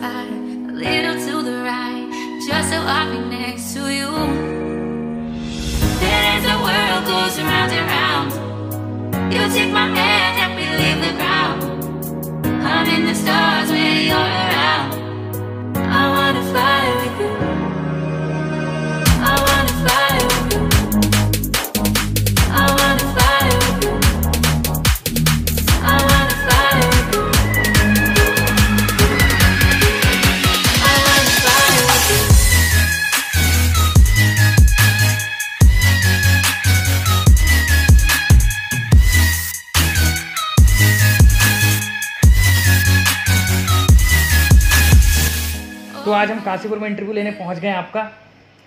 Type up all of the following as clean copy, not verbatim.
fly a little to the right, just so I'll be next to you. Then as the world goes round and round, you take my hand and we leave the ground. I'm in the stars when you're around. I wanna fly with you. I wanna fly with you. I wanna fly with you. I wanna fly with you. I wanna fly with you. तो आज हम काशीपुर में interview लेने पहुंच गए हैं आपका।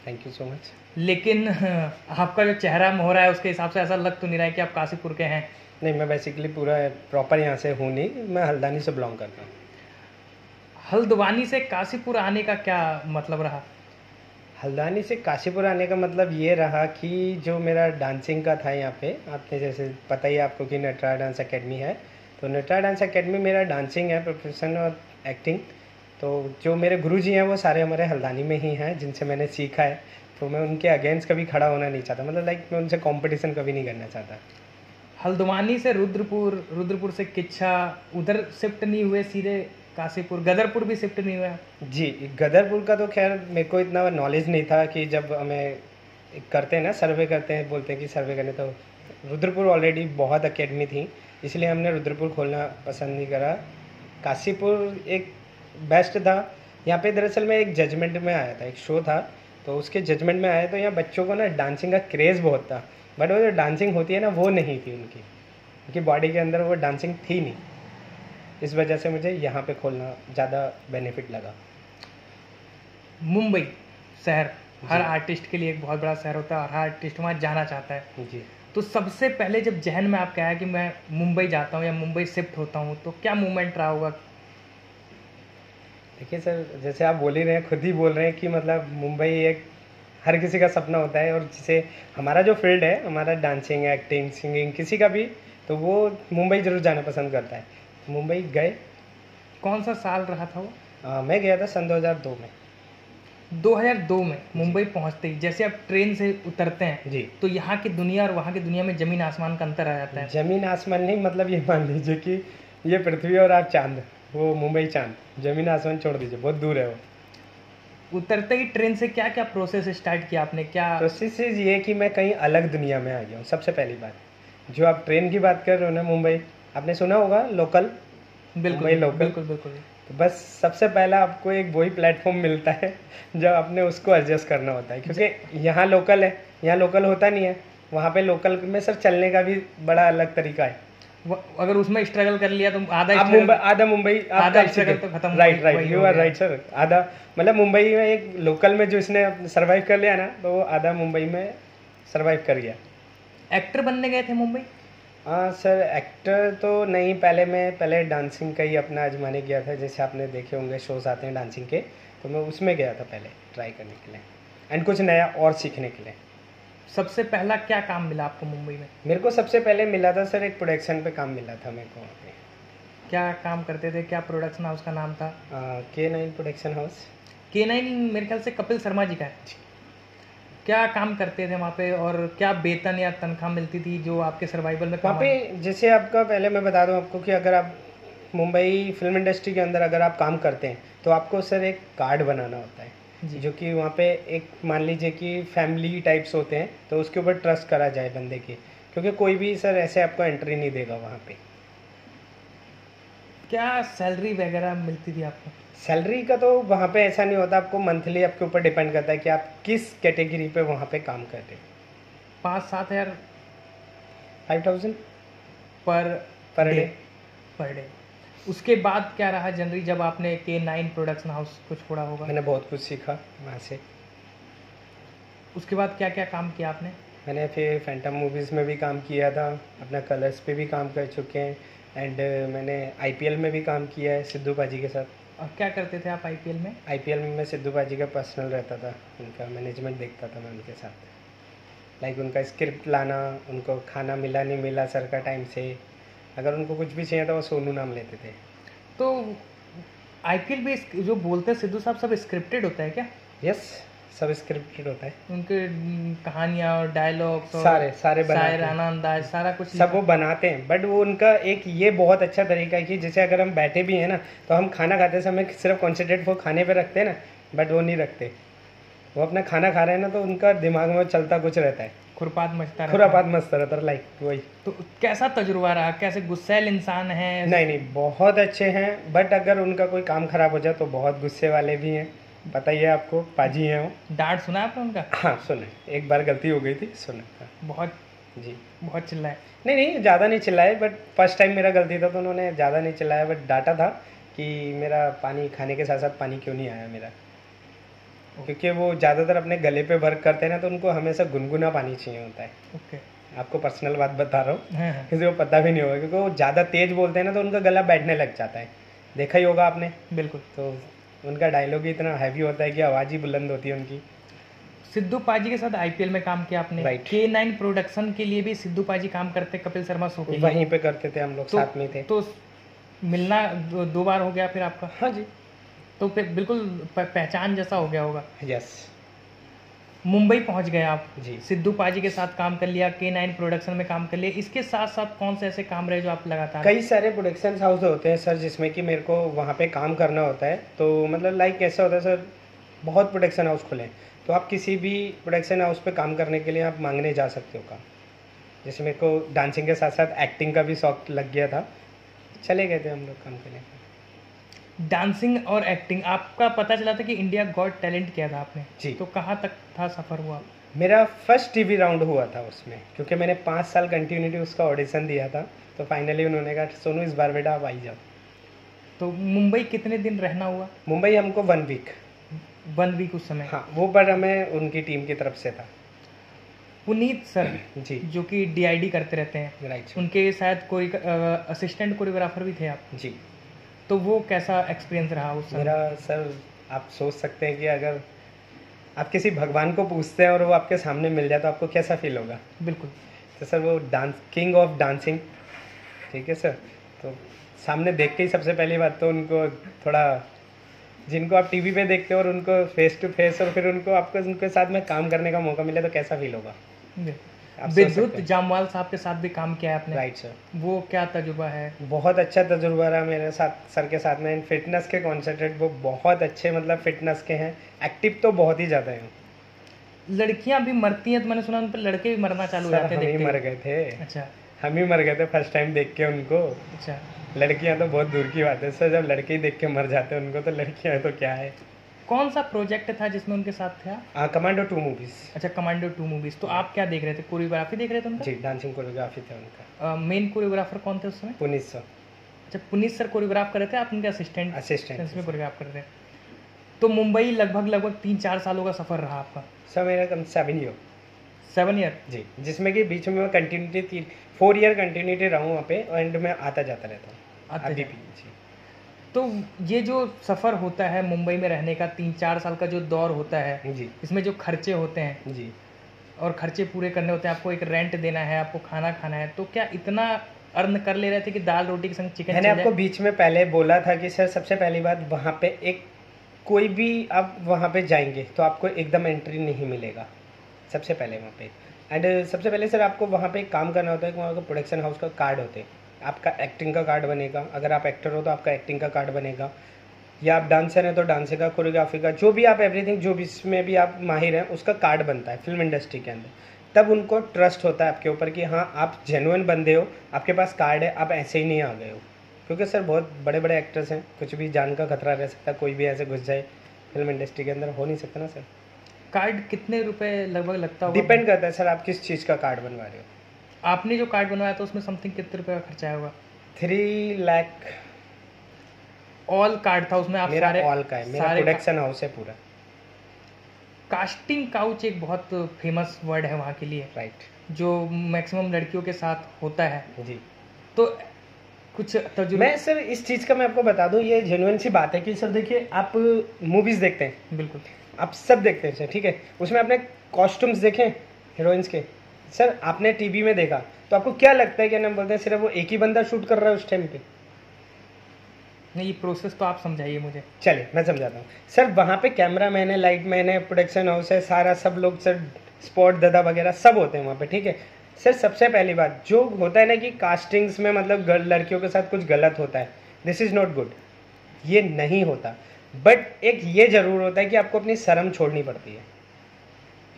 Thank you so much. लेकिन आपका जो चेहरा मोहरा है उसके हिसाब से ऐसा लग तो नहीं रहा है कि आप काशीपुर के हैं। नहीं, मैं बेसिकली पूरा प्रॉपर यहाँ से हूँ नहीं, मैं हल्द्वानी से बिलोंग करता हूँ। हल्द्वानी से काशीपुर आने का क्या मतलब रहा? हल्द्वानी से काशीपुर आने का मतलब ये रहा कि जो मेरा डांसिंग का था यहाँ पे, आपने जैसे पता ही आपको कि नटराज डांस एकेडमी है, तो नटराज डांस एकेडमी मेरा डांसिंग है, प्रोफेशन और एक्टिंग। तो जो मेरे गुरुजी हैं वो सारे हमारे हल्द्वानी में ही हैं जिनसे मैंने सीखा है। तो मैं उनके अगेंस्ट कभी खड़ा होना नहीं चाहता, मतलब लाइक मैं उनसे कंपटीशन कभी नहीं करना चाहता। हल्द्वानी से रुद्रपुर, रुद्रपुर से किच्छा, उधर शिफ्ट नहीं हुए सीधे काशीपुर? गदरपुर भी शिफ्ट नहीं हुआ? जी, गदरपुर का तो खैर मेरे को इतना नॉलेज नहीं था कि जब हमें करते हैं ना, सर्वे करते हैं, बोलते हैं कि सर्वे करने, तो रुद्रपुर ऑलरेडी बहुत एकेडमी थी, इसलिए हमने रुद्रपुर खोलना पसंद नहीं करा। काशीपुर एक बेस्ट था। यहाँ पे दरअसल मैं एक जजमेंट में आया था, एक शो था, तो उसके जजमेंट में आया, तो यहाँ बच्चों को ना डांसिंग का क्रेज़ बहुत था, बट वो जो डांसिंग होती है ना वो नहीं थी उनकी बॉडी के अंदर, वो डांसिंग थी नहीं। इस वजह से मुझे यहाँ पे खोलना ज़्यादा बेनिफिट लगा। मुंबई शहर हर आर्टिस्ट के लिए एक बहुत बड़ा शहर होता है और हर आर्टिस्ट वहाँ जाना चाहता है जी। तो सबसे पहले जब जहन में आपका आया कि मैं मुंबई जाता हूँ या मुंबई शिफ्ट होता हूँ, तो क्या मूवमेंट रहा होगा? देखिए सर, जैसे आप बोल ही रहे हैं, खुद ही बोल रहे हैं कि मतलब मुंबई एक हर किसी का सपना होता है, और जिसे हमारा जो फील्ड है, हमारा डांसिंग, एक्टिंग, सिंगिंग, किसी का भी, तो वो मुंबई ज़रूर जाना पसंद करता है। तो मुंबई गए। कौन सा साल रहा था वो? मैं गया था सन 2002 में। 2002 में मुंबई पहुंचते ही जैसे आप ट्रेन से उतरते हैं जी, तो यहाँ की दुनिया और वहाँ की दुनिया में ज़मीन आसमान का अंतर आ जाता है। ज़मीन आसमान नहीं, मतलब ये मान लीजिए कि ये पृथ्वी और आप चांद, वो मुंबई चांद, ज़मीन आसमान छोड़ दीजिए, बहुत दूर है वो। उतरते ही ट्रेन से क्या क्या प्रोसेस स्टार्ट किया आपने? क्या प्रोसेस ये कि मैं कहीं अलग दुनिया में आ गया हूँ। सबसे पहली बात, जो आप ट्रेन की बात कर रहे हो ना, मुंबई आपने सुना होगा, लोकल, मुंबई लोकल। बिल्कुल बिल्कुल। तो बस सबसे पहला आपको एक वही प्लेटफॉर्म मिलता है जब आपने उसको एडजस्ट करना होता है, क्योंकि यहाँ लोकल है, यहाँ लोकल होता नहीं है। वहाँ पे लोकल में सर चलने का भी बड़ा अलग तरीका है। अगर उसमें स्ट्रगल कर लिया तो आधा मुंबई आधा स्ट्रगल तो खत्म। Right, you are right sir. आधा मतलब मुंबई में एक लोकल में जो इसने सर्वाइव कर लिया ना, तो वो आधा मुंबई में सर्वाइव कर गया। एक्टर बनने गए थे मुंबई? हाँ सर, एक्टर तो नहीं, पहले डांसिंग का ही अपना आजमाने गया था। जैसे आपने देखे होंगे शोज आते हैं डांसिंग के, तो मैं उसमें गया था पहले ट्राई करने के लिए एंड कुछ नया और सीखने के लिए। सबसे पहला क्या काम मिला आपको मुंबई में? मेरे को सबसे पहले मिला था सर, एक प्रोडक्शन पे काम मिला था मेरे को वहाँ पे। क्या काम करते थे? क्या प्रोडक्शन हाउस का नाम था? K9 production house. K9 मेरे ख्याल से कपिल शर्मा जी का है। क्या काम करते थे वहाँ पे और क्या वेतन या तनख्वाह मिलती थी जो आपके सर्वाइवल में? वहाँ पे जैसे आपका, पहले मैं बता दूँ आपको कि अगर आप मुंबई फिल्म इंडस्ट्री के अंदर अगर आप काम करते हैं तो आपको सर एक कार्ड बनाना होता है जी। जो कि वहाँ पे एक मान लीजिए कि फैमिली टाइप्स होते हैं, तो उसके ऊपर ट्रस्ट करा जाए बंदे के, क्योंकि कोई भी सर ऐसे आपको एंट्री नहीं देगा वहाँ पे। क्या सैलरी वगैरह मिलती थी आपको? सैलरी का तो वहाँ पे ऐसा नहीं होता, आपको मंथली आपके ऊपर डिपेंड करता है कि आप किस कैटेगरी पे वहाँ पे काम कर रहे हैं। 5-7 हज़ार 5000 पर डे। उसके बाद क्या रहा जनरली जब आपने K9 प्रोडक्शन हाउस को छोड़ा होगा? मैंने बहुत कुछ सीखा वहाँ से। उसके बाद क्या क्या काम किया आपने? मैंने फिर फैंटम मूवीज़ में भी काम किया था, अपना कलर्स पे भी काम कर चुके हैं, एंड मैंने IPL में भी काम किया है सिद्धू पाजी के साथ। और क्या करते थे आप IPL में? IPL में मैं सिद्धू पाजी का पर्सनल रहता था, उनका मैनेजमेंट देखता था मैं उनके साथ। लाइक उनका स्क्रिप्ट लाना, उनको खाना मिला नहीं मिला सर का टाइम से, अगर उनको कुछ भी चाहिए था वो सोनू नाम लेते थे। तो आईपीएल में जो बोलते हैं सिद्धू साहब सब स्क्रिप्टेड होता है क्या? यस, सब स्क्रिप्टेड होता है। उनके कहानियाँ और डायलॉग्स और सारे बनाते हैं। शायराना अंदाज सारा कुछ सब वो बनाते हैं, बट वो उनका एक ये बहुत अच्छा तरीका है कि जैसे अगर हम बैठे भी हैं ना, तो हम खाना खाते समय सिर्फ कॉन्सेंट्रेट वो खाने पे रखते हैं ना, बट वो नहीं रखते। वो अपना खाना खा रहे हैं ना, तो उनका दिमाग में चलता कुछ रहता है, खुरपात मचता रहता है। खुरापात मस्त रहता है, लाइक वही। तो कैसा तजुर्बा रहा? कैसे गुस्सैल इंसान है? नहीं, बहुत अच्छे हैं, बट अगर उनका कोई काम खराब हो जाए तो बहुत गुस्से वाले भी हैं। पता ही है आपको, पाजी हैं वो। डांट सुना आपने उनका? हाँ सुने, एक बार गलती हो गई थी, सुना था। बहुत जी, बहुत चिल्लाए? नहीं ज़्यादा नहीं चिल्लाए, बट फर्स्ट टाइम मेरा गलती था तो उन्होंने ज़्यादा नहीं चिल्लाया, बट डांटा था कि मेरा पानी खाने के साथ साथ पानी क्यों नहीं आया मेरा। क्योंकि वो ज़्यादातर अपने गले पे वर्क करते हैं ना, तो उनको हमेशा गुनगुना पानी चाहिए होता है। ओके। आपको पर्सनल बात बता रहा हूँ, हाँ हाँ किसी को पता भी नहीं होगा, क्योंकि वो ज़्यादा तेज बोलते हैं ना, तो उनका गला बैठने लग जाता है। देखा ही होगा आपने। बिल्कुल। तो उनका डायलॉग ही इतना हैवी होता है कि आवाज़ ही बुलंद होती है उनकी। सिद्धू पाजी के साथ आईपीएल में काम किया आपने। Right. K9 प्रोडक्शन के लिए भी सिद्धू पाजी काम करते, कपिल शर्मा शो के लिए। वहीं पे करते थे हम लोग, साथ में थे। तो मिलना दो बार हो गया फिर आपका? हाँ जी। तो फिर बिल्कुल पहचान जैसा हो गया होगा। यस। मुंबई पहुंच गए आप जी। सिद्धू पाजी के साथ काम कर लिया, K9 प्रोडक्शन में काम कर लिया। इसके साथ साथ कौन से ऐसे काम रहे जो आप लगातार? कई सारे प्रोडक्शन हाउस होते हैं सर, जिसमें कि मेरे को वहाँ पे काम करना होता है। तो मतलब लाइक कैसा होता है सर, बहुत प्रोडक्शन हाउस खुले हैं, तो आप किसी भी प्रोडक्शन हाउस पे काम करने के लिए आप मांगने जा सकते हो काम। जैसे मेरे को डांसिंग के साथ साथ एक्टिंग का भी शौक लग गया था, चले गए थे हम लोग काम के लिए। डांसिंग और एक्टिंग, आपका पता चला था कि इंडिया गॉट टैलेंट किया था आपने जी। तो कहाँ तक था सफ़र हुआ? मेरा फर्स्ट टीवी राउंड हुआ था उसमें, क्योंकि मैंने 5 साल कंटिन्यूटी उसका ऑडिशन दिया था। तो फाइनली उन्होंने कहा सोनू इस बार बेटा आप आई जाओ। तो मुंबई कितने दिन रहना हुआ? मुंबई हमको 1 वीक। 1 वीक उस समय? हाँ, वो पर हमें उनकी टीम की तरफ से था। पुनीत सर जी, जो कि DID करते रहते हैं, राइट। उनके शायद कोई असिस्टेंट कोरियोग्राफर भी थे आप। जी, तो वो कैसा एक्सपीरियंस रहा उस समय? मेरा सर आप सोच सकते हैं कि अगर आप किसी भगवान को पूछते हैं और वो आपके सामने मिल जाए तो आपको कैसा फील होगा। बिल्कुल। तो सर वो डांस किंग ऑफ डांसिंग, ठीक है सर। तो सामने देख के ही सबसे पहली बात तो उनको थोड़ा, जिनको आप टीवी पे देखते हो और उनको फेस टू फेस, और फिर उनको आपको उनके साथ में काम करने का मौका मिले तो कैसा फील होगा। आप सोच विद्युत सकते हैं। जामवाल साहब के साथ भी काम किया है आपने। Right sir. वो क्या तजुर्बा है? बहुत अच्छा तजुर्बा रहा मेरे साथ सर के साथ में। फिटनेस के कॉन्सेंट्रेट वो बहुत अच्छे, मतलब फिटनेस के हैं, एक्टिव तो बहुत ही ज़्यादा हैं। लड़कियां भी मरती हैं तो मैंने सुना उन पर लड़के भी मरना चालू हो सर जाते हैं हम ही देखते मर ही। गए थे, अच्छा हम ही मर गए थे फर्स्ट टाइम देख के उनको। अच्छा। लड़कियां तो बहुत दूर की बात है सर, जब लड़के ही देख के मर जाते हैं उनको, तो लड़कियां तो क्या है। कौन सा प्रोजेक्ट था जिसमें उनके साथ था? Commando 2 movies. अच्छा, कमांडो 2 मूवीज। तो आप क्या देख रहे थे? कोरियोग्राफी देख रहे थे उनका? जी, डांसिंग कोरियोग्राफी थे उनका। मेन कोरियोग्राफर कौन थे उस समय? पुनीत सर। अच्छा, पुनीत सर कोरियोग्राफ कर रहे थे, आप उनके असिस्टेंट असिस्टेंट में कोरियोग्राफ कर रहे थे। तो मुंबई लगभग 3-4 सालों का सफ़र रहा आपका? सर मेरा कम 7 ईयर। 7 ईयर? जी, जिसमें कि बीच में मैं कंटिन्यूटी 4 ईयर कंटिन्यूटी रहा हूँ वहाँ पे, एंड में आता जाता रहता हूँ अभी भी। जी। तो ये जो सफ़र होता है मुंबई में रहने का, 3-4 साल का जो दौर होता है, जी इसमें जो खर्चे होते हैं जी। और खर्चे पूरे करने होते हैं, आपको एक रेंट देना है, आपको खाना खाना है, तो क्या इतना अर्न कर ले रहे थे कि दाल रोटी के संग चिकन? मैंने आपको बीच में पहले बोला था कि सर सबसे पहली बात, वहाँ पे एक कोई भी आप वहाँ पे जाएंगे तो आपको एकदम एंट्री नहीं मिलेगा सबसे पहले वहाँ पे। एंड सबसे पहले सर आपको वहाँ पे एक काम करना होता है कि वहाँ का प्रोडक्शन हाउस का कार्ड होते हैं। आपका एक्टिंग का कार्ड बनेगा, अगर आप एक्टर हो तो आपका एक्टिंग का कार्ड बनेगा, या आप डांसर हैं तो डांसर का, कोरियोग्राफी का, जो भी आप एवरीथिंग जो भी इसमें भी आप माहिर हैं उसका कार्ड बनता है फिल्म इंडस्ट्री के अंदर। तब उनको ट्रस्ट होता है आपके ऊपर कि हाँ आप जेन्युइन बंदे हो, आपके पास कार्ड है, आप ऐसे ही नहीं आ गए हो। क्योंकि सर बहुत बड़े बड़े एक्टर्स हैं, कुछ भी जान का खतरा रह सकता है, कोई भी ऐसे घुस जाए फिल्म इंडस्ट्री के अंदर, हो नहीं सकता ना सर। कार्ड कितने रुपए लगभग लगता होगा? डिपेंड करता है सर आप किस चीज़ का कार्ड बनवा रहे हो। आपने जो कार्ड बनवाया था उसमें समथिंग कितने रुपए का खर्चा होगा? 3 लाख ऑल कार्ड था उसमें? आप मेरा सारे ऑल का है, मेरा प्रोडक्शन हाउस है पूरा। कास्टिंग काउच एक बहुत फेमस वर्ड है वहाँ के लिए, राइट, जो मैक्सिमम लड़कियों के साथ होता है। जी। तो कुछ तजुर्बा? मैं सर इस चीज़ का मैं आपको बता दूं, ये जेन्युइन सी बात है कि सर देखिए आप मूवीज़ देखते हैं, बिल्कुल आप सब देखते हैं सर, ठीक है, उसमें आपने कॉस्ट्यूम्स देखे हीरोइंस के, सर आपने टीवी में देखा तो आपको क्या लगता है, क्या नाम बोलते हैं, सिर्फ वो एक ही बंदा शूट कर रहा है उस टाइम पे? नहीं, ये प्रोसेस तो आप समझाइए मुझे। चलिए मैं समझाता हूँ सर। वहाँ पे कैमरा मैन है, लाइट मैन है, प्रोडक्शन हाउस है, सारा सब लोग सर, स्पॉट दादा वगैरह सब होते हैं वहाँ पे, ठीक है सर। सबसे पहली बात जो होता है ना कि कास्टिंग्स में मतलब लड़कियों के साथ कुछ गलत होता है, दिस इज़ नॉट गुड, ये नहीं होता। बट एक ये ज़रूर होता है कि आपको अपनी शर्म छोड़नी पड़ती है।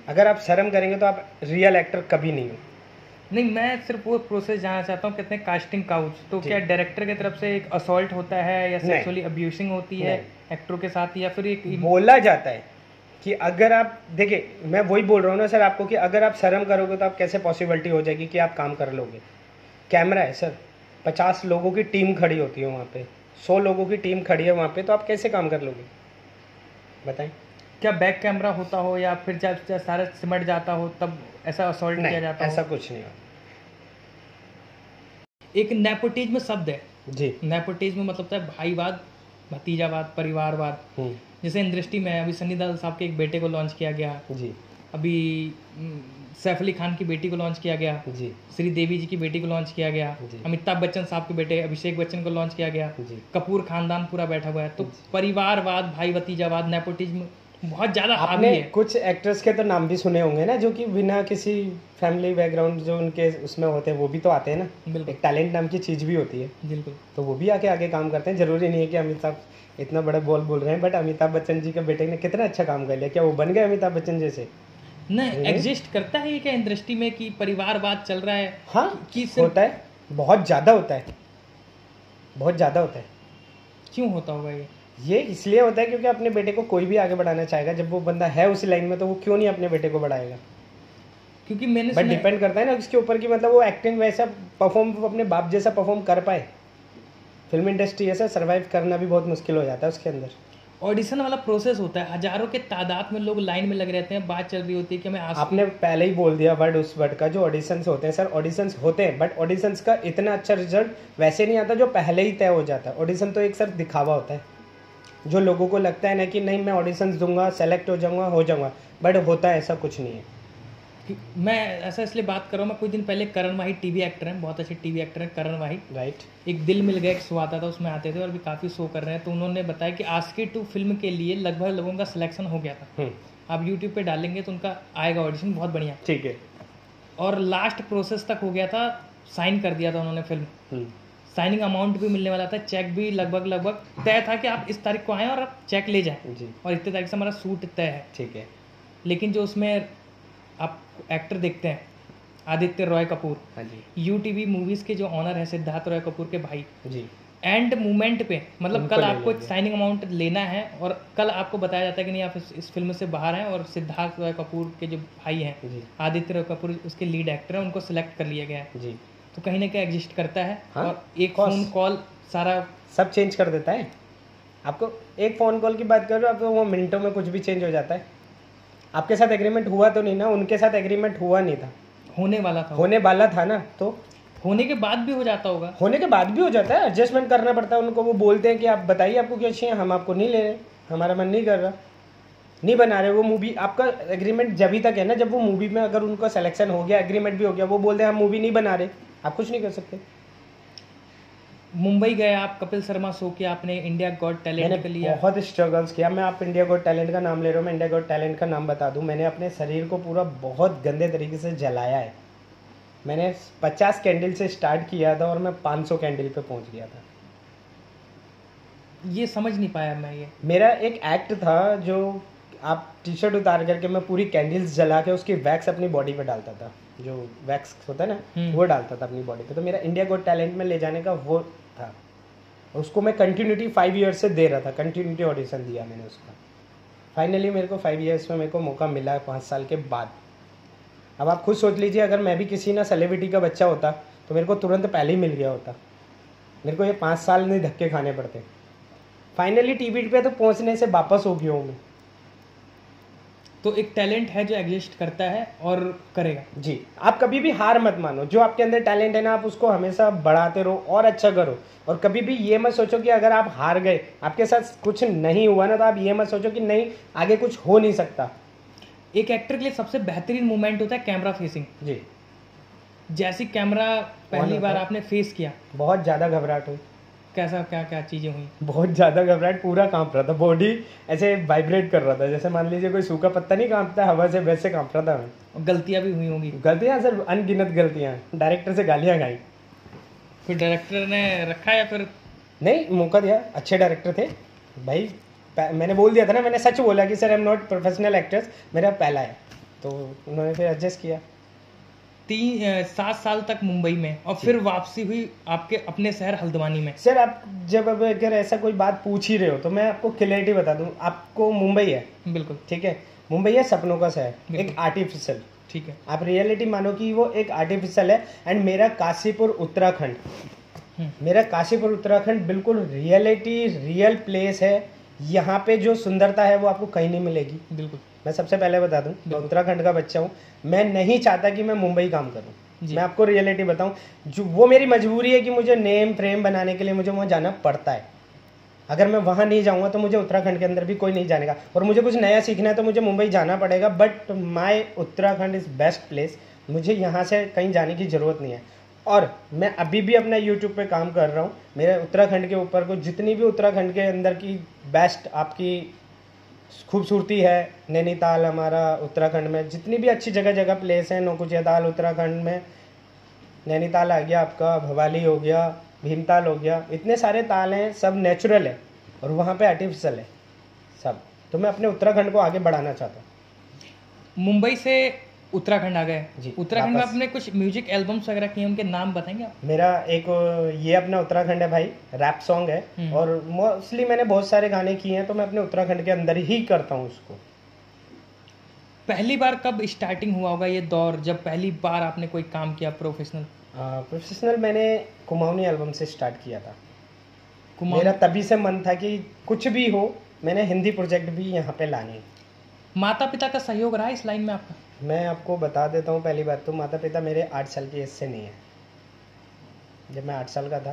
अगर आप शर्म करेंगे तो आप रियल एक्टर कभी नहीं हो। नहीं, मैं सिर्फ वो प्रोसेस जानना चाहता हूँ, कहते हैं कास्टिंग काउच, तो क्या डायरेक्टर की तरफ से एक असॉल्ट होता है या सेक्सुअली अब्यूसिंग होती है एक्टरों के साथ, या फिर एक बोला जाता है कि अगर आप देखिए, मैं वही बोल रहा हूँ ना सर आपको कि अगर आप शर्म करोगे तो आप कैसे पॉसिबिलिटी हो जाएगी कि आप काम कर लोगे। कैमरा है सर, 50 लोगों की टीम खड़ी होती है वहाँ पे, 100 लोगों की टीम खड़ी है वहाँ पे, तो आप कैसे काम कर लोगे बताएं। क्या बैक कैमरा होता हो या फिर जब सारा सिमट जाता हो तब ऐसा असॉल्ट किया जाता हो? ऐसा कुछ नहीं हो। एक नेपोटिज्म शब्द है जी, नेपोटिज्म मतलब होता है भाईवाद, भतीजावाद, परिवारवाद। जैसे इंडस्ट्री में अभी सनी देओल साहब के एक बेटे को लॉन्च किया गया जी, अभी सैफ अली खान की बेटी को लॉन्च किया गया जी, श्रीदेवी जी की बेटी को लॉन्च किया गया, जी। अमिताभ बच्चन साहब के बेटे अभिषेक बच्चन को लॉन्च किया गया, जी। कपूर खानदान पूरा बैठा हुआ है। तो परिवारवाद, भाई भतीजावाद, नेपोटिज्म बहुत ज्यादा हावी आपने है। कुछ एक्टर्स के तो नाम भी सुने होंगे ना जो कि बिना किसी फैमिली बैकग्राउंड जो उनके उसमें होते हैं, वो भी तो आते हैं ना। बिल्कुल एक टैलेंट नाम की चीज़ भी होती है, बिल्कुल। तो वो भी आके आगे काम करते हैं। जरूरी नहीं है कि अमिताभ इतना बड़ा बोल रहे हैं, बट अमिताभ बच्चन जी के बेटे ने कितना अच्छा काम कर लिया, क्या वो बन गए अमिताभ बच्चन जैसे? नहीं, एग्जिस्ट करता है ये क्या इंडस्ट्री में कि परिवारवाद चल रहा है? हाँ कि सिर्फ होता है, बहुत ज़्यादा होता है, बहुत ज़्यादा होता है। क्यों होता होगा ये इसलिए होता है क्योंकि अपने बेटे को कोई भी आगे बढ़ाना चाहेगा, जब वो बंदा है उस लाइन में तो वो क्यों नहीं अपने बेटे को बढ़ाएगा। क्योंकि मैंने बट डिपेंड करता है ना उसके ऊपर कि मतलब वो एक्टिंग वैसा परफॉर्म अपने बाप जैसा परफॉर्म कर पाए। फिल्म इंडस्ट्री ऐसा सर्वाइव करना भी बहुत मुश्किल हो जाता है उसके अंदर। ऑडिशन वाला प्रोसेस होता है, हजारों के तादाद में लोग लाइन में लगे रहते हैं, बात चल रही होती है कि हमें आपने पहले ही बोल दिया वर्ड उस वर्ड का, जो ऑडिशंस होते हैं सर, ऑडिशंस होते हैं बट ऑडिशंस का इतना अच्छा रिजल्ट वैसे नहीं आता जो पहले ही तय हो जाता है। ऑडिशन तो एक सर दिखावा होता है, जो लोगों को लगता है ना कि नहीं मैं ऑडिशंस दूंगा, सेलेक्ट हो जाऊंगा, बट होता है ऐसा कुछ नहीं है। मैं ऐसा इसलिए बात कर रहा हूँ, मैं कुछ दिन पहले करण वाही टीवी एक्टर हैं, बहुत अच्छे टीवी एक्टर हैं करण वाही, राइट। एक दिल मिल गया एक शो आता था, उसमें आते थे और भी काफ़ी शो कर रहे हैं। तो उन्होंने बताया कि आस्की 2 फिल्म के लिए लगभग लोगों का सिलेक्शन हो गया था। आप यूट्यूब पे डालेंगे तो उनका आएगा ऑडिशन, बहुत बढ़िया, ठीक है। और लास्ट प्रोसेस तक हो गया था, साइन कर दिया था उन्होंने फिल्म, साइनिंग अमाउंट भी मिलने वाला था, चेक भी लगभग तय था कि आप इस तारीख को आएँ और आप चेक ले जाएं जी, और इतने तारीख से हमारा शूट तय है, ठीक है। लेकिन जो उसमें आप एक्टर देखते हैं आदित्य रॉय कपूर, हाँ जी, यूटीवी मूवीज के जो ऑनर है सिद्धार्थ रॉय कपूर के भाई, जी, एंड मोमेंट पे मतलब उनको कल ले आपको लेंगे। साइनिंग अमाउंट लेना है और कल आपको बताया जाता है कि नहीं आप इस फिल्म से बाहर हैं, और सिद्धार्थ रॉय कपूर के जो भाई हैं जी, आदित्य रॉय कपूर उसके लीड एक्टर हैं, उनको सिलेक्ट कर लिया गया है। जी। तो कहीं ना कहीं एग्जिस्ट करता है। हाँ, और एक course। फोन कॉल सारा सब चेंज कर देता है। आपको एक फ़ोन कॉल की बात कर रहे हो, आपको वो मिनटों में कुछ भी चेंज हो जाता है। आपके साथ एग्रीमेंट हुआ तो नहीं ना, उनके साथ एग्रीमेंट हुआ नहीं था, होने वाला था, होने वाला था ना, तो होने के बाद भी हो जाता होगा, होने के बाद भी हो जाता है, एडजस्टमेंट करना पड़ता है उनको। वो बोलते हैं कि आप बताइए आपको क्या चाहिए, हम आपको नहीं ले रहे, हमारा मन नहीं कर रहा, नहीं बना रहे वो मूवी। आपका एग्रीमेंट जब ही तक है ना जब वो मूवी में अगर उनका सिलेक्शन हो गया, एग्रीमेंट भी हो गया, वो बोलते हैं हम मूवी नहीं बना रहे, आप कुछ नहीं कर सकते। मुंबई गए आप, कपिल शर्मा शो किया आपने, इंडिया गॉट टैलेंट के लिए बहुत स्ट्रगल्स किया। मैं आप इंडिया गॉट टैलेंट का नाम ले रहा हूँ, मैं इंडिया गॉट टैलेंट का नाम बता दूँ, मैंने अपने शरीर को पूरा बहुत गंदे तरीके से जलाया है। मैंने 50 कैंडल से स्टार्ट किया था और मैं 500 कैंडल पे पहुंच गया था। ये समझ नहीं पाया मैं। ये मेरा एक एक्ट था जो आप टी शर्ट उतार करके मैं पूरी कैंडल्स जला के उसकी वैक्स अपनी बॉडी पे डालता था, जो वैक्स होता है ना वो डालता था अपनी बॉडी पे। तो मेरा इंडिया गॉट टैलेंट में ले जाने का वो था, उसको मैं कंटिन्यूटी 5 ईयर्स से दे रहा था, कंटिन्यूटी ऑडिशन दिया मैंने उसका। फाइनली मेरे को 5 ईयर्स में मेरे को मौका मिला 5 साल के बाद। अब आप खुद सोच लीजिए, अगर मैं भी किसी ना सेलिब्रिटी का बच्चा होता तो मेरे को तुरंत पहले ही मिल गया होता। मेरे को ये 5 साल नहीं धक्के खाने पड़ते। फाइनली टीवी पे तो पहुंचने से वापस हो गया हूँ मैं। तो एक टैलेंट है जो एग्जिस्ट करता है और करेगा। जी, आप कभी भी हार मत मानो। जो आपके अंदर टैलेंट है ना, आप उसको हमेशा बढ़ाते रहो और अच्छा करो। और कभी भी ये मत सोचो कि अगर आप हार गए, आपके साथ कुछ नहीं हुआ ना, तो आप ये मत सोचो कि नहीं आगे कुछ हो नहीं सकता। एक एक्टर के लिए सबसे बेहतरीन मोमेंट होता है कैमरा फेसिंग। जी, जैसी कैमरा पहली बार आपने फेस किया, बहुत ज़्यादा घबराहट हुई। कैसा क्या क्या चीज़ें हुई? बहुत ज़्यादा घबराहट, पूरा कांप रहा था, बॉडी ऐसे वाइब्रेट कर रहा था, जैसे मान लीजिए कोई सूखा पत्ता नहीं कांपता हवा से, वैसे कांप रहा था मैं। और गलतियाँ भी हुई होंगी? गलतियाँ सर अनगिनत गलतियाँ, डायरेक्टर से गालियाँ खाई। फिर डायरेक्टर ने रखा या फिर? नहीं, मौका दिया, अच्छे डायरेक्टर थे भाई। मैंने बोल दिया था ना, मैंने सच बोला कि sir I am not professional actors, मेरा पहला है, तो उन्होंने फिर एडजस्ट किया। 7 साल तक मुंबई में, और फिर वापसी हुई आपके अपने शहर हल्द्वानी में। सर आप जब अब अगर ऐसा कोई बात पूछ ही रहे हो तो मैं आपको क्लियरिटी बता दूं, आपको मुंबई है, बिल्कुल ठीक है, मुंबई है सपनों का शहर, एक आर्टिफिशियल, ठीक है। आप रियलिटी मानो कि वो एक आर्टिफिशियल है। एंड मेरा काशीपुर उत्तराखंड, मेरा काशीपुर उत्तराखंड बिल्कुल रियलिटी रियल प्लेस है। यहाँ पे जो सुंदरता है वो आपको कहीं नहीं मिलेगी। बिल्कुल, मैं सबसे पहले बता दूं, मैं उत्तराखंड का बच्चा हूँ, मैं नहीं चाहता कि मैं मुंबई काम करूँ। मैं आपको रियलिटी बताऊं, जो वो मेरी मजबूरी है कि मुझे नेम फ्रेम बनाने के लिए मुझे वहाँ जाना पड़ता है। अगर मैं वहाँ नहीं जाऊँगा तो मुझे उत्तराखंड के अंदर भी कोई नहीं जानेगा, और मुझे कुछ नया सीखना है तो मुझे मुंबई जाना पड़ेगा। But my Uttarakhand is best place, मुझे यहाँ से कहीं जाने की ज़रूरत नहीं है। और मैं अभी भी अपना यूट्यूब पे काम कर रहा हूँ, मेरे उत्तराखंड के ऊपर को जितनी भी उत्तराखंड के अंदर की बेस्ट आपकी खूबसूरती है, नैनीताल हमारा उत्तराखंड में जितनी भी अच्छी जगह जगह प्लेस है, नौकुचिया ताल उत्तराखंड में, नैनीताल आ गया आपका, भवाली हो गया, भीमताल हो गया, इतने सारे ताल हैं, सब नेचुरल है और वहाँ पे आर्टिफिशियल है सब। तो मैं अपने उत्तराखंड को आगे बढ़ाना चाहता हूँ। मुंबई से उत्तराखंड आ गए जी, उत्तराखंड में वापस। आपने कुछ म्यूजिक एल्बम्स वगैरह किए, उनके नाम बताएंगे आप? मेरा एक ये अपना उत्तराखंड है भाई, रैप सॉन्ग है, और मोस्टली मैंने बहुत सारे गाने किए हैं, तो मैं अपने उत्तराखंड के अंदर ही करता हूँ उसको। पहली बार कब स्टार्टिंग हुआ होगा ये दौर, जब पहली बार आपने कोई काम किया प्रोफेशनल? प्रोफेशनल मैंने कुमाऊनी एल्बम से स्टार्ट किया था। कुमाऊनी? मेरा तभी से मन था कि कुछ भी हो, मैंने हिंदी प्रोजेक्ट भी यहाँ पे लाने हैं। माता पिता का सहयोग रहा इस लाइन में आपका? मैं आपको बता देता हूँ, पहली बात तो माता पिता मेरे 8 साल की एज से नहीं है। जब मैं 8 साल का था,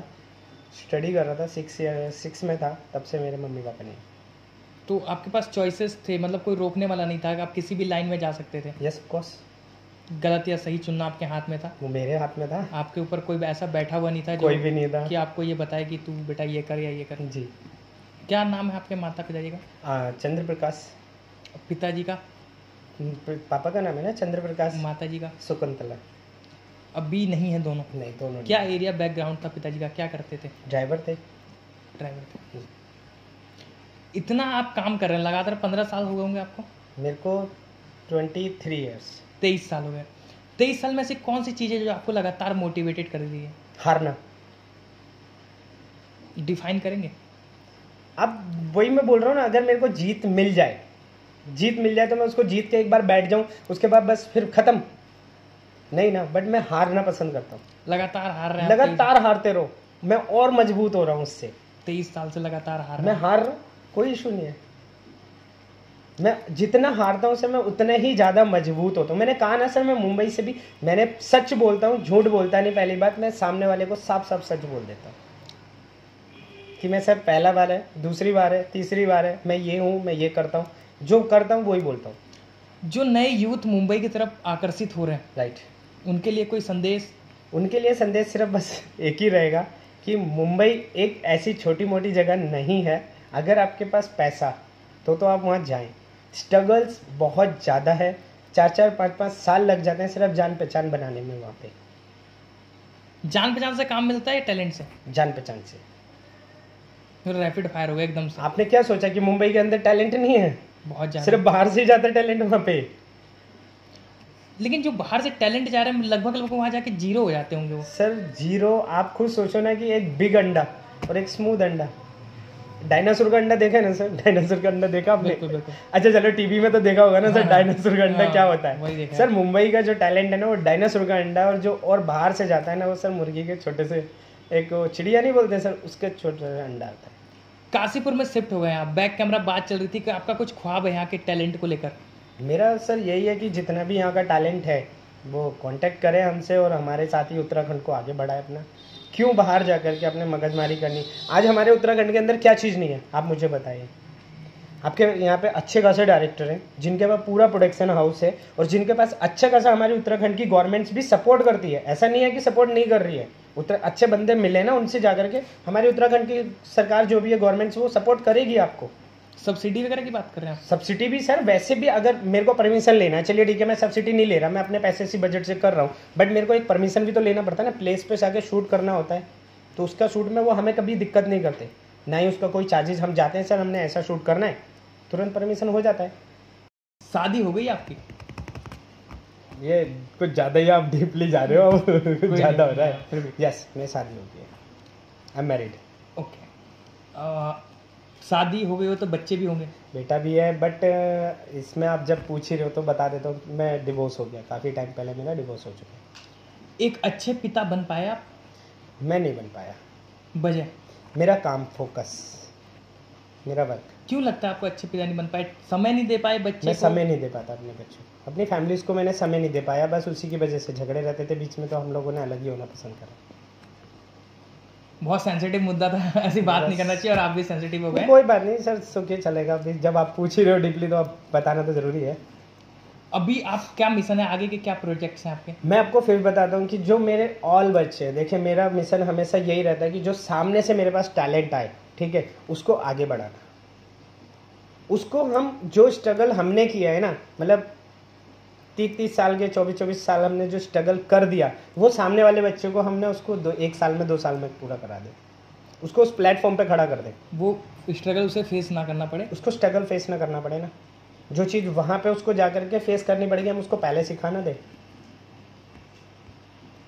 स्टडी कर रहा था, 6 में था, तब से मेरे मम्मी पापा नहीं। तो आपके पास चॉइसेस थे, मतलब कोई रोकने वाला नहीं था कि आप किसी भी लाइन में जा सकते थे? Yes of course. गलत या सही चुनना आपके हाथ में था? वो मेरे हाथ में था, आपके ऊपर कोई ऐसा बैठा हुआ नहीं था कोई भी नहीं था कि आपको ये बताए कि तू बेटा ये कर या ये कर? जी। क्या नाम है आपके माता पिताजी का? चंद्र प्रकाश। पिताजी का? पापा का नाम है ना चंद्र प्रकाश, माताजी का? शकुंतला। अभी नहीं है दोनों? नहीं, दोनों क्या एरिया बैकग्राउंड था पिताजी का, क्या करते थे? ड्राइवर थे। ड्राइवर थे। इतना आप काम कर रहे हैं लगातार, 15 साल हो गए होंगे आपको? मेरे को 23 ईयर्स। 23 साल हो गए। 23 साल में से कौन सी चीज़ें जो आपको लगातार मोटिवेटेड कर रही है? हारना। डिफाइन करेंगे? अब वही मैं बोल रहा हूँ ना, अगर मेरे को जीत मिल जाए तो मैं उसको जीत के एक बार बैठ जाऊँ, उसके बाद बस फिर खत्म नहीं ना। बट मैं हारना पसंद करता हूँ। लगातार हार रहे हैं आप? लगातार हारते रहो, मैं और मजबूत हो रहा हूँ उससे। 23 साल से लगातार हार मैं रहे हैं? हार रहा हूँ, कोई इशू नहीं है। मैं जितना हारता हूँ सर, मैं उतना ही ज़्यादा मजबूत होता हूँ। मैंने कहा ना सर, मैं मुंबई से भी, मैंने सच बोलता हूँ, झूठ बोलता नहीं। पहली बात, मैं सामने वाले को साफ साफ सच बोल देता हूँ कि मैं सर पहला बार है, दूसरी बार है, तीसरी बार है, मैं ये हूँ, मैं ये करता हूँ, जो करता हूँ वही बोलता हूँ। जो नए यूथ मुंबई की तरफ आकर्षित हो रहे हैं, राइट, उनके लिए कोई संदेश? उनके लिए संदेश सिर्फ बस एक ही रहेगा कि मुंबई एक ऐसी छोटी मोटी जगह नहीं है। अगर आपके पास पैसा तो आप वहाँ जाएं। स्ट्रगल्स बहुत ज़्यादा है, 4-4, 5-5 साल लग जाते हैं सिर्फ जान पहचान बनाने में। वहाँ पे जान पहचान से काम मिलता है या टैलेंट से? जान पहचान से। रैपिड फायर हो गया एकदम से। आपने क्या सोचा कि मुंबई के अंदर टैलेंट नहीं है? बहुत ज़्यादा। सिर्फ बाहर से ही जाता है टैलेंट वहाँ पे। लेकिन जो बाहर से टैलेंट जा रहे हैं लगभग वहाँ जाके जीरो हो जाते होंगे वो। सर जीरो, आप खुद सोचो ना कि एक बिग अंडा और एक स्मूथ अंडा। डायनासोर का अंडा देखा है ना सर? डायनासोर का अंडा देखा आपने? बिल्कुल बिल्कुल। अच्छा चलो, टीवी में तो देखा होगा ना सर, हाँ, डायनासोर का अंडा हाँ, क्या होता वही है। देखा सर मुंबई का जो टैलेंट है ना, वो डायनासोर का अंडा, और जो और बाहर से जाता है ना, वो सर मुर्गी के छोटे से, एक वो चिड़िया नहीं बोलते सर, उसके छोटे से अंडा आता है। काशीपुर में शिफ्ट हो गए आप, बैक कैमरा बात चल रही थी कि आपका कुछ ख्वाब है यहाँ के टैलेंट को लेकर? मेरा सर यही है कि जितना भी यहाँ का टैलेंट है वो कांटेक्ट करे हमसे, और हमारे साथ ही उत्तराखंड को आगे बढ़ाए अपना। क्यों बाहर जा कर के अपने मगजमारी करनी? आज हमारे उत्तराखंड के अंदर क्या चीज़ नहीं है, आप मुझे बताइए। आपके यहाँ पे अच्छे खासे डायरेक्टर हैं, जिनके पास पूरा प्रोडक्शन हाउस है, और जिनके पास अच्छा खासा हमारी उत्तराखंड की गवर्नमेंट्स भी सपोर्ट करती है। ऐसा नहीं है कि सपोर्ट नहीं कर रही है, अच्छे बंदे मिले ना, उनसे जाकर के हमारी उत्तराखंड की सरकार जो भी है गवर्नमेंट वो सपोर्ट करेगी आपको। सब्सिडी वगैरह की बात कर रहे हैं आप? सब्सिडी भी सर, वैसे भी अगर मेरे को परमिशन लेना है, चलिए ठीक है मैं सब्सिडी नहीं ले रहा, मैं अपने पैसे से बजट से कर रहा हूँ, बट मेरे को एक परमिशन भी तो लेना पड़ता है ना, प्लेस पे जाके शूट करना होता है, तो उसका शूट में वो हमें कभी दिक्कत नहीं करते, ना ही उसका कोई चार्जेस। हम जाते हैं सर हमने ऐसा शूट करना है, तुरंत परमिशन हो जाता है। शादी हो गई आपकी? ये कुछ ज़्यादा ही आप डीपली जा रहे हो, ज़्यादा हो रहा है। फिर भी यस, मेरी शादी हो गई है, आई एम मैरिड। ओके। शादी हो गई हो तो बच्चे भी होंगे? बेटा भी है, बट इसमें आप जब पूछ ही रहे हो तो बता देता हूँ, मैं डिवोर्स हो गया, काफ़ी टाइम पहले मेरा डिवोर्स हो चुका है। एक अच्छे पिता बन पाए आप? मैं नहीं बन पाया। वजह? मेरा काम, फोकस, मेरा वर्क। क्यों लगता है आपको अच्छे पिता नहीं बन पाए? समय नहीं दे पाए बच्चे मैं को? समय नहीं दे पाता अपने बच्चों को, अपनी फैमिलीज को मैंने समय नहीं दे पाया, बस उसी की वजह से झगड़े रहते थे बीच में, तो हम लोगों ने अलग ही होना पसंद करा। बहुत सेंसिटिव मुद्दा था, ऐसी बात नहीं करना चाहिए, और आप भी सेंसिटिव हो गए। कोई बात नहीं सर, सुखी चलेगा। अभी जब आप पूछ ही रहे हो डीपली तो आप बताना तो ज़रूरी है। अभी आप क्या मिशन है आगे के, क्या प्रोजेक्ट्स हैं आपके? मैं आपको फिर बताता हूँ कि जो मेरे ऑल बच्चे हैं, देखिए मेरा मिशन हमेशा यही रहता है कि जो सामने से मेरे पास टैलेंट आए, ठीक है, उसको आगे बढ़ाना। उसको हम जो स्ट्रगल हमने किया है ना, मतलब 30 साल के 24 साल हमने जो स्ट्रगल कर दिया, वो सामने वाले बच्चे को हमने उसको 1 साल में 2 साल में पूरा करा दे, उसको उस प्लेटफॉर्म पे खड़ा कर दे। वो स्ट्रगल उसे फेस ना करना पड़े, उसको स्ट्रगल फेस ना करना पड़े ना, जो चीज़ वहाँ पे उसको जा करके फेस करनी पड़ेगी हम उसको पहले सिखाना दे।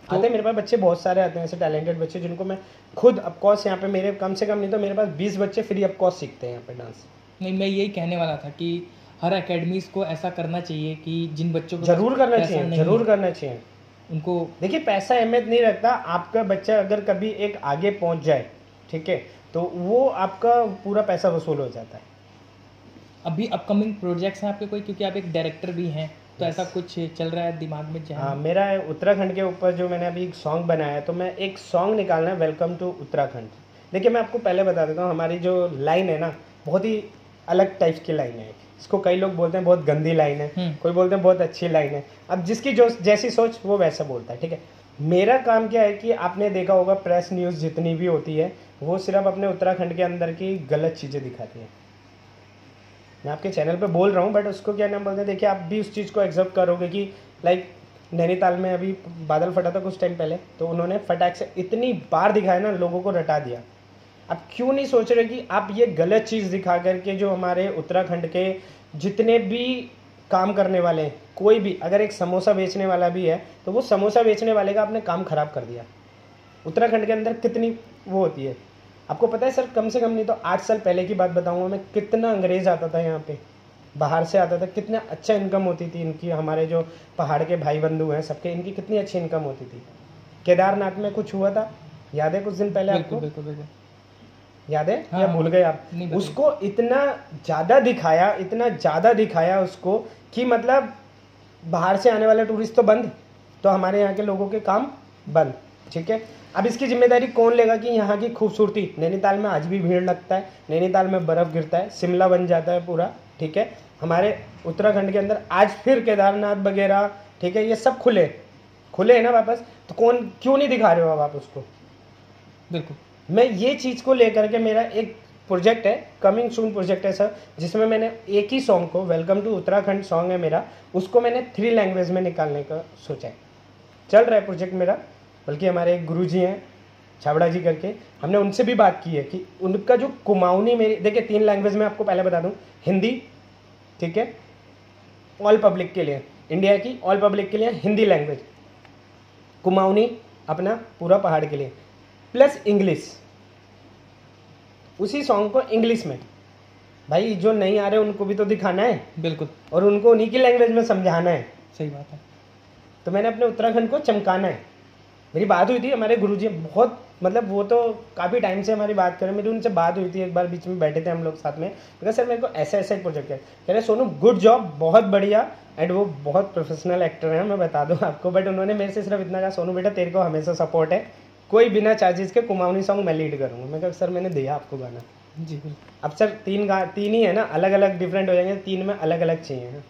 आते हैं मेरे पास बच्चे, बहुत सारे आते हैं ऐसे टैलेंटेड बच्चे जिनको मैं खुद ऑफकोर्स यहाँ पे मेरे कम से कम नहीं तो मेरे पास 20 बच्चे फ्री ऑफकोर्स सीखते हैं यहाँ पे डांस। नहीं, मैं यही कहने वाला था कि हर एकेडमीज को ऐसा करना चाहिए कि जिन बच्चों को जरूर करना चाहिए, जरूर करना चाहिए उनको। देखिए पैसा अहमियत नहीं रखता, आपका बच्चा अगर कभी एक आगे पहुंच जाए, ठीक है, तो वो आपका पूरा पैसा वसूल हो जाता है। अभी अपकमिंग प्रोजेक्ट्स हैं आपके कोई, क्योंकि आप एक डायरेक्टर भी हैं, तो ऐसा कुछ चल रहा है दिमाग में? हाँ, मेरा उत्तराखंड के ऊपर जो मैंने अभी एक सॉन्ग बनाया है, तो मैं एक सॉन्ग निकालना है, वेलकम टू उत्तराखंड। देखिए मैं आपको पहले बता देता हूँ, हमारी जो लाइन है ना बहुत ही अलग टाइप की लाइन है। इसको कई लोग बोलते हैं बहुत गंदी लाइन है, कोई बोलते हैं बहुत अच्छी लाइन है। अब जिसकी जो जैसी सोच वो वैसा बोलता है, ठीक है। मेरा काम क्या है कि आपने देखा होगा प्रेस न्यूज़ जितनी भी होती है वो सिर्फ अपने उत्तराखंड के अंदर की गलत चीज़ें दिखाती है। मैं आपके चैनल पे बोल रहा हूँ, बट उसको क्या नाम बोलते हैं, देखिए आप भी उस चीज़ को एक्सेप्ट करोगे कि लाइक नैनीताल में अभी बादल फटा था कुछ टाइम पहले, तो उन्होंने फटाक से इतनी बार दिखाया ना, लोगों को रटा दिया। आप क्यों नहीं सोच रहे कि आप ये गलत चीज़ दिखा करके जो हमारे उत्तराखंड के जितने भी काम करने वाले हैं, कोई भी अगर एक समोसा बेचने वाला भी है तो वो समोसा बेचने वाले का आपने काम खराब कर दिया। उत्तराखंड के अंदर कितनी वो होती है आपको पता है सर, कम से कम नहीं तो 8 साल पहले की बात बताऊंगा मैं, कितना अंग्रेज आता था यहाँ पे, बाहर से आता था, कितना अच्छा इनकम होती थी इनकी। हमारे जो पहाड़ के भाई बंधु हैं सबके, इनकी कितनी अच्छी इनकम होती थी। केदारनाथ में कुछ हुआ था, याद है कुछ दिन पहले आपको? बिल्कुल याद है? हाँ, या भूल गए आप? उसको इतना ज़्यादा दिखाया उसको कि मतलब बाहर से आने वाले टूरिस्ट तो बंद, तो हमारे यहाँ के लोगों के काम बंद, ठीक है। अब इसकी जिम्मेदारी कौन लेगा कि यहाँ की खूबसूरती, नैनीताल में आज भी भीड़ लगता है, नैनीताल में बर्फ़ गिरता है, शिमला बन जाता है पूरा, ठीक है। हमारे उत्तराखंड के अंदर आज फिर केदारनाथ वगैरह, ठीक है, ये सब खुले है ना वापस, तो कौन क्यों नहीं दिखा रहे हो अब आप उसको? बिल्कुल, मैं ये चीज़ को लेकर के मेरा एक प्रोजेक्ट है, कमिंग सून प्रोजेक्ट है सर, जिसमें मैंने एक ही सॉन्ग को, वेलकम टू उत्तराखंड सॉन्ग है मेरा, उसको मैंने 3 लैंग्वेज में निकालने का सोचा है। चल रहा है प्रोजेक्ट मेरा, बल्कि हमारे एक गुरुजी हैं छाबड़ा जी करके, हमने उनसे भी बात की है कि उनका जो कुमाऊनी मेरी, देखिए 3 लैंग्वेज में आपको पहले बता दूं, हिंदी, ठीक है, ऑल पब्लिक के लिए, इंडिया की ऑल पब्लिक के लिए हिंदी लैंग्वेज, कुमाऊनी अपना पूरा पहाड़ के लिए, प्लस इंग्लिश। उसी सॉन्ग को इंग्लिश में, भाई जो नहीं आ रहे उनको भी तो दिखाना है, बिल्कुल, और उनको उन्हीं की लैंग्वेज में समझाना है। सही बात है। तो मैंने अपने उत्तराखंड को चमकाना है। मेरी बात हुई थी हमारे गुरुजी, बहुत मतलब वो तो काफ़ी टाइम से हमारी बात करें, मेरी उनसे बात हुई थी एक बार, बीच में बैठे थे हम लोग साथ में, because सर मेरे को ऐसा एक प्रोजेक्ट है। कह रहे सोनू गुड जॉब, बहुत बढ़िया, एंड वो बहुत प्रोफेशनल एक्टर हैं, मैं बता दूं आपको, बट उन्होंने मेरे से सिर्फ इतना कहा, सोनू बेटा तेरे को हमेशा सपोर्ट है, कोई बिना चार्जेस के कुमाऊनी सॉन्ग मैं लीड करूँगा। मैं कहा सर मैंने दिया आपको गाना जी बिल्कुल। अब सर 3 ही है ना, अलग अलग डिफरेंट हो जाएंगे, 3 में अलग अलग चाहिए,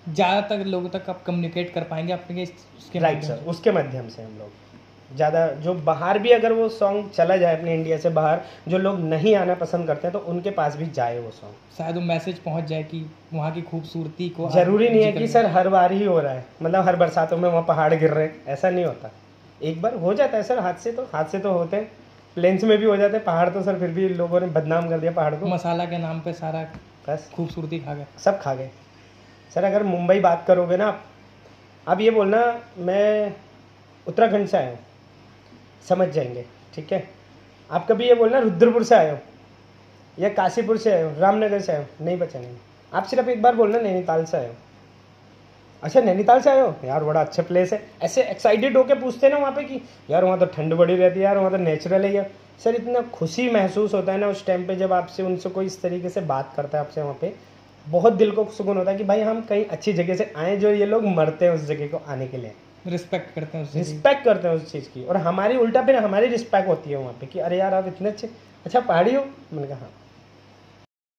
ज़्यादातर लोगों तक आप कम्युनिकेट कर पाएंगे अपने उसके राइट सर, उसके माध्यम से हम लोग ज़्यादा जो बाहर भी अगर वो सॉन्ग चला जाए अपने इंडिया से बाहर, जो लोग नहीं आना पसंद करते हैं तो उनके पास भी जाए वो सॉन्ग। शायद वो मैसेज पहुंच जाए कि वहाँ की खूबसूरती को जरूरी नहीं है कि सर हर बार ही हो रहा है, मतलब हर बरसातों में वहाँ पहाड़ गिर रहे हैं, ऐसा नहीं होता। एक बार हो जाता है सर, हादसे तो होते हैं, प्लेन्स में भी हो जाते हैं, पहाड़ तो सर फिर भी लोगों ने बदनाम कर दिया पहाड़ को। मसाला के नाम पे सारा बस खूबसूरती खा गए, सब खा गए। सर अगर मुंबई बात करोगे ना आप ये बोलना मैं उत्तराखंड से आया हूँ, समझ जाएंगे, ठीक है। आप कभी ये बोलना रुद्रपुर से आए हो या काशीपुर से आए हो, रामनगर से आए हो, नहीं बचाएंगे। आप सिर्फ एक बार बोलना नैनीताल से आए हो। अच्छा नैनीताल से आए हो यार, बड़ा अच्छा प्लेस है, ऐसे एक्साइटेड होकर पूछते हैं ना वहाँ पे कि यार वहाँ तो ठंड बड़ी रहती है यार, वहाँ तो नेचुरल है यार। सर इतना खुशी महसूस होता है ना उस टाइम पे जब आपसे उनसे कोई इस तरीके से बात करता है आपसे, वहाँ पे बहुत दिल को सुकून होता है कि भाई हम कहीं अच्छी जगह से आए, जो ये लोग मरते हैं उस जगह को आने के लिए, रिस्पेक्ट करते हैं उससे, रिस्पेक्ट करते हैं उस चीज़ की। और हमारी उल्टा फिर हमारी रिस्पेक्ट होती है वहाँ पे कि अरे यार आप इतने अच्छे, अच्छा पहाड़ी हो। मैंने कहा हाँ।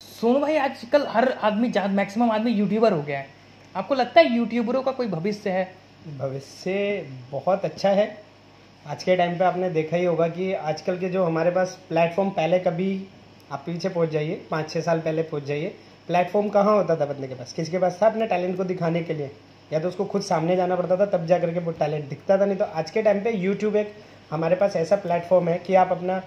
सोनू भाई आजकल हर आदमी मैक्सिमम आदमी यूट्यूबर हो गया है, आपको लगता है यूट्यूबरों का कोई भविष्य है? भविष्य बहुत अच्छा है। आज के टाइम पे आपने देखा ही होगा कि आजकल के जो हमारे पास प्लेटफॉर्म, पहले कभी आप पीछे पहुंच जाइए 5-6 साल पहले पहुंच जाइए, प्लेटफॉर्म कहाँ होता था बंदे के पास? किसके पास था अपने टैलेंट को दिखाने के लिए? या तो उसको खुद सामने जाना पड़ता था तब जा करके वो टैलेंट दिखता था, नहीं तो आज के टाइम पे यूट्यूब एक हमारे पास ऐसा प्लेटफॉर्म है कि आप अपना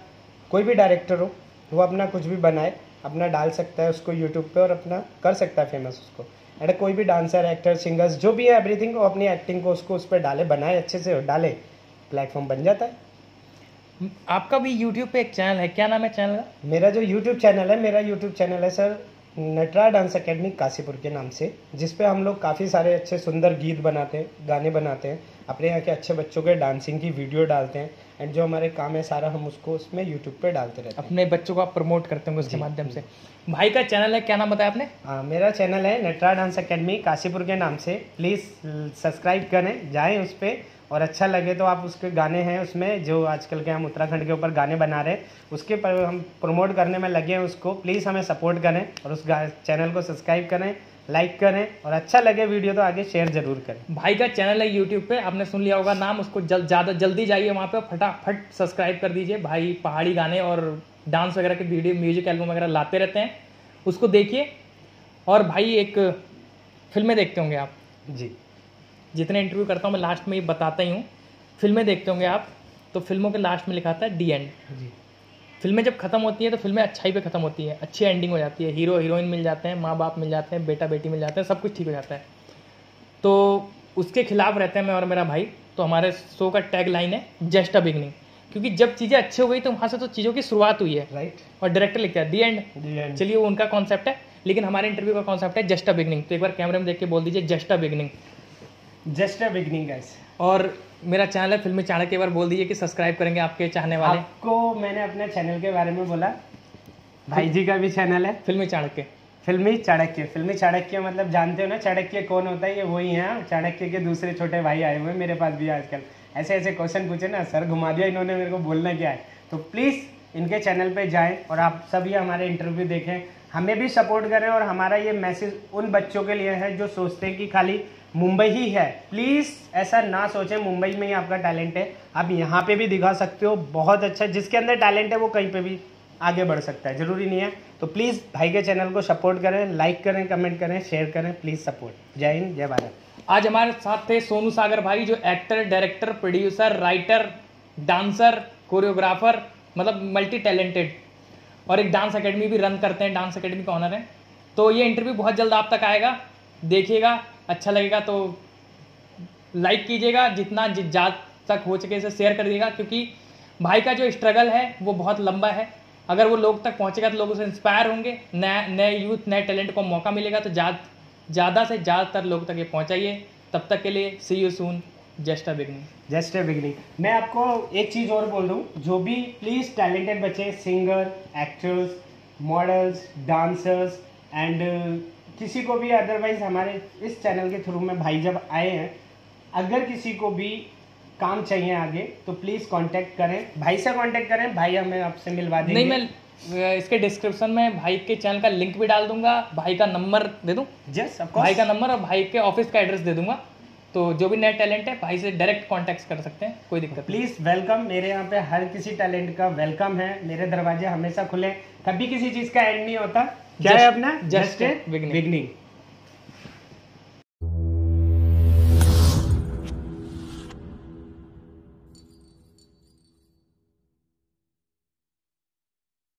कोई भी डायरेक्टर हो वो अपना कुछ भी बनाए, अपना डाल सकता है उसको यूट्यूब पे और अपना कर सकता है फेमस उसको। एंड कोई भी डांसर, एक्टर, सिंगर्स जो भी है एवरीथिंग, वो अपनी एक्टिंग को उसको उस पर डाले, बनाए अच्छे से डाले, प्लेटफॉर्म बन जाता है। आपका भी यूट्यूब पे एक चैनल है, क्या नाम है चैनल का? मेरा जो यूट्यूब चैनल है sir Nataraj dance academy Kashipur के नाम से, जिस पे हम लोग काफ़ी सारे अच्छे सुंदर गीत बनाते हैं, गाने बनाते हैं, अपने यहाँ के अच्छे बच्चों के डांसिंग की वीडियो डालते हैं, एंड जो हमारे काम है सारा हम उसको उसमें यूट्यूब पे डालते रहते हैं। अपने बच्चों को आप प्रमोट करते होंगे उसके माध्यम से। भाई का चैनल है, क्या नाम बताया आपने? हाँ मेरा चैनल है नटराज डांस अकेडमी काशीपुर के नाम से, प्लीज़ सब्सक्राइब करें, जाएँ उस पर, और अच्छा लगे तो आप उसके गाने हैं उसमें जो आजकल के हम उत्तराखंड के ऊपर गाने बना रहे हैं उसके पर हम प्रमोट करने में लगे हैं, उसको प्लीज़ हमें सपोर्ट करें और उस चैनल को सब्सक्राइब करें, लाइक करें, और अच्छा लगे वीडियो तो आगे शेयर जरूर करें। भाई का चैनल है यूट्यूब पे, आपने सुन लिया होगा नाम, उसको ज़्यादा जल्दी जाइए वहाँ पे, फटाफट सब्सक्राइब कर दीजिए। भाई पहाड़ी गाने और डांस वगैरह के वीडियो, म्यूजिक एल्बम वगैरह लाते रहते हैं, उसको देखिए। और भाई एक फिल्में देखते होंगे आप? जी, जितने इंटरव्यू करता हूँ मैं लास्ट में ये बताता ही हूँ, फिल्में देखते होंगे आप, तो फिल्मों के लास्ट में लिखा आता है डी एंड। जी, फिल्में जब खत्म होती है तो फिल्में अच्छाई पे खत्म होती है, अच्छी एंडिंग हो जाती है, हीरो हीरोइन मिल जाते हैं, माँ बाप मिल जाते हैं, बेटा बेटी मिल जाते हैं, सब कुछ ठीक हो जाता है। तो उसके खिलाफ रहते हैं मैं और मेरा भाई। तो हमारे शो का टैग लाइन है जस्ट अ बिगनिंग, क्योंकि जब चीज़ें अच्छी हो गई तो वहाँ से तो चीज़ों की शुरुआत हुई है, राइट। और डायरेक्टर लिखता है दी एंड। चलिए वो उनका कॉन्सेप्ट है, लेकिन हमारे इंटरव्यू का कॉन्सेप्ट है जस्ट अ बिगनिंग। तो एक बार कैमरे में देख के बोल दीजिए just a beginning. Just a beginning guys. और मेरा चैनल है फिल्मी चाणक्य, एक बार बोल दीजिए कि सब्सक्राइब करेंगे आपके चाहने वाले। आपको मैंने अपने चैनल के बारे में बोला, भाई जी का भी चैनल है फिल्मी चाणक्य। फिल्मी चाणक्य। फिल्मी चाणक्य मतलब जानते हो ना चाणक्य कौन होता है? ये वही है, चाणक्य के दूसरे छोटे भाई आए हुए मेरे पास भी आजकल। ऐसे ऐसे क्वेश्चन पूछे ना सर, घुमा दिया इन्होंने, मेरे को बोलना क्या है। तो प्लीज़ इनके चैनल पे जाएं और आप सभी हमारे इंटरव्यू देखें, हमें भी सपोर्ट करें। और हमारा ये मैसेज उन बच्चों के लिए है जो सोचते हैं कि खाली मुंबई ही है। प्लीज़ ऐसा ना सोचें, मुंबई में ही आपका टैलेंट है, आप यहाँ पे भी दिखा सकते हो बहुत अच्छा। जिसके अंदर टैलेंट है वो कहीं पे भी आगे बढ़ सकता है, ज़रूरी नहीं है। तो प्लीज़ भाई के चैनल को सपोर्ट करें, लाइक करें, कमेंट करें, शेयर करें, प्लीज़ सपोर्ट। जय हिंद, जय भारत। आज हमारे साथ थे सोनू सागर भाई, जो actor, director, producer, writer, dancer, choreographer, मतलब मल्टी टैलेंटेड, और एक डांस एकेडमी भी रन करते हैं, डांस एकेडमी का ऑनर है। तो ये इंटरव्यू बहुत जल्द आप तक आएगा, देखिएगा, अच्छा लगेगा तो लाइक कीजिएगा, जितना ज़्यादा तक हो सके इसे शेयर कर दीजिएगा, क्योंकि भाई का जो स्ट्रगल है वो बहुत लंबा है। अगर वो लोग तक पहुंचेगा तो लोग उससे इंस्पायर होंगे, नए यूथ, नए टैलेंट को मौका मिलेगा। तो ज़्यादा से ज़्यादातर लोग तक ये पहुंचाइए। तब तक के लिए see you soon, just a beginning. Just a beginning. मैं आपको एक चीज़ और बोल दूं, जो भी प्लीज़ टैलेंटेड बच्चे, singer, actors, models, dancers and किसी को भी अदरवाइज हमारे इस चैनल के थ्रू में भाई जब आए हैं, अगर किसी को भी काम चाहिए आगे तो प्लीज़ कांटेक्ट करें, भाई से कांटेक्ट करें, भाई हमें आपसे मिलवा देंगे। नहीं, मैं इसके डिस्क्रिप्शन में भाई के चैनल का लिंक भी डाल दूंगा, भाई का नंबर दे दूं, जस्ट भाई का नंबर और भाई के ऑफिस का एड्रेस दे दूंगा। तो जो भी नए टैलेंट है भाई से डायरेक्ट कॉन्टेक्ट कर सकते हैं, कोई दिक्कत नहीं। प्लीज वेलकम, मेरे यहाँ पे हर किसी टैलेंट का वेलकम है, मेरे दरवाजे हमेशा खुले, कभी किसी चीज का एंड नहीं होता। क्या है अपना? Just a beginning। बिगनिंग।